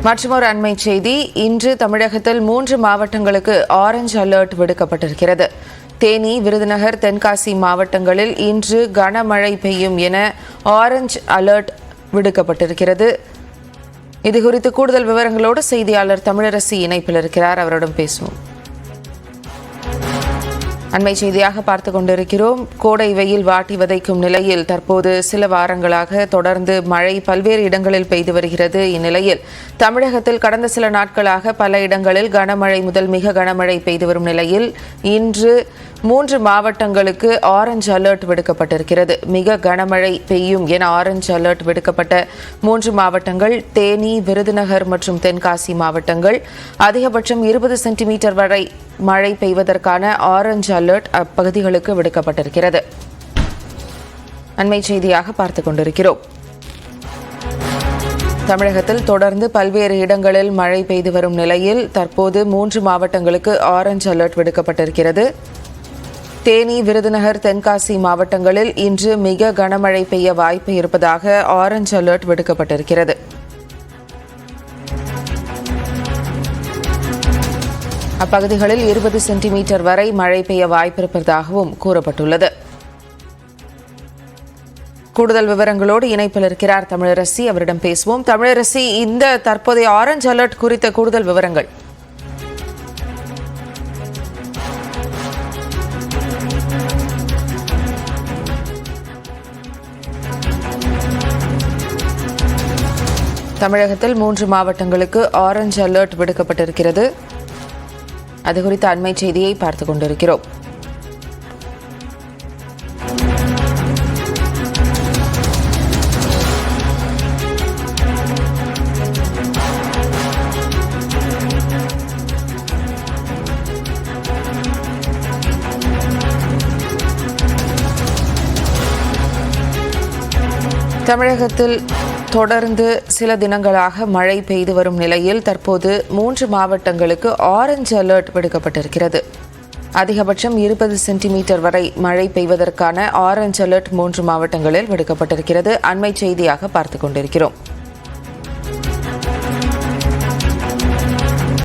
மற்றொரு அண்மை செய்தி. இன்று தமிழகத்தில் 3 மாவட்டங்களுக்கு ஆரஞ்சு அலர்ட் விடுக்கப்பட்டிருக்கிறது. தேனி, விருதுநகர், தென்காசி மாவட்டங்களில் இன்று கனமழை பெய்யும் என ஆரஞ்சு அலர்ட் விடுக்கப்பட்டிருக்கிறது. இதுகுறித்து கூடுதல் விவரங்களோடு செய்தியாளர் தமிழரசி இணைப்பில் இருக்கிறார். அவரிடம் பேசுவோம். அண்மை செய்தியாக பார்த்துக் கொண்டிருக்கிறோம். கோடை வெயில் வாட்டி வதைக்கும் நிலையில் தற்போது சில வாரங்களாக தொடர்ந்து மழை பல்வேறு இடங்களில் பெய்து வருகிறது. இந்நிலையில் தமிழகத்தில் கடந்த சில நாட்களாக பல இடங்களில் கனமழை முதல் மிக கனமழை பெய்து வரும் நிலையில் இன்று 3 மாவட்டங்களுக்கு ஆரஞ்சு அலர்ட் விடுக்கப்பட்டிருக்கிறது. மிக கனமழை பெய்யும் என ஆரஞ்சு அலர்ட் விடுக்கப்பட்ட 3 மாவட்டங்கள் தேனி, விருதுநகர் மற்றும் தென்காசி மாவட்டங்கள். அதிகபட்சம் 20 சென்டிமீட்டர் வரை மழை பெய்வதற்கான ஆரஞ்சு அலர்ட் அப்பகுதிகளுக்கு விடுக்கப்பட்டிருக்கிறது. அண்மை செய்தியாக பார்த்துக் கொண்டிருக்கிறோம். தமிழகத்தில் தொடர்ந்து பல்வேறு இடங்களில் மழை பெய்து வரும் நிலையில் தற்போது 3 மாவட்டங்களுக்கு ஆரஞ்சு அலர்ட் விடுக்கப்பட்டிருக்கிறது. தேனி, விருதுநகர், தென்காசி மாவட்டங்களில் இன்று மிக கனமழை பெய்ய வாய்ப்பு இருப்பதாக ஆரஞ்சு அலர்ட் விடுக்கப்பட்டிருக்கிறது. அப்பகுதிகளில் 20 சென்டிமீட்டர் வரை மழை பெய்ய வாய்ப்பிருப்பதாகவும் கூறப்பட்டுள்ளது. கூடுதல் விவரங்களோடு இணைப்பில் இருக்கிறார் தமிழரசி. அவரிடம் பேசுவோம். தமிழரசி, இந்த தற்போதைய ஆரஞ்சு அலர்ட் குறித்த கூடுதல் விவரங்கள். தமிழகத்தில் 3 மாவட்டங்களுக்கு ஆரஞ்சு அலர்ட் விடுக்கப்பட்டிருக்கிறது. அது குறித்த அண்மை செய்தியை பார்த்துக் கொண்டிருக்கிறோம். தமிழகத்தில் தொடர்ந்து சில தினங்களாக மழை பெய்து வரும் நிலையில் தற்போது 3 மாவட்டங்களுக்கு ஆரஞ்சு அலர்ட் விடுக்கப்பட்டிருக்கிறது. அதிகபட்சம் 20 சென்டிமீட்டர் வரை மழை பெய்வதற்கான ஆரஞ்சு அலர்ட் 3 மாவட்டங்களில் விடுக்கப்பட்டிருக்கிறது. அண்மை செய்தியாக பார்த்துக் கொண்டிருக்கிறோம்.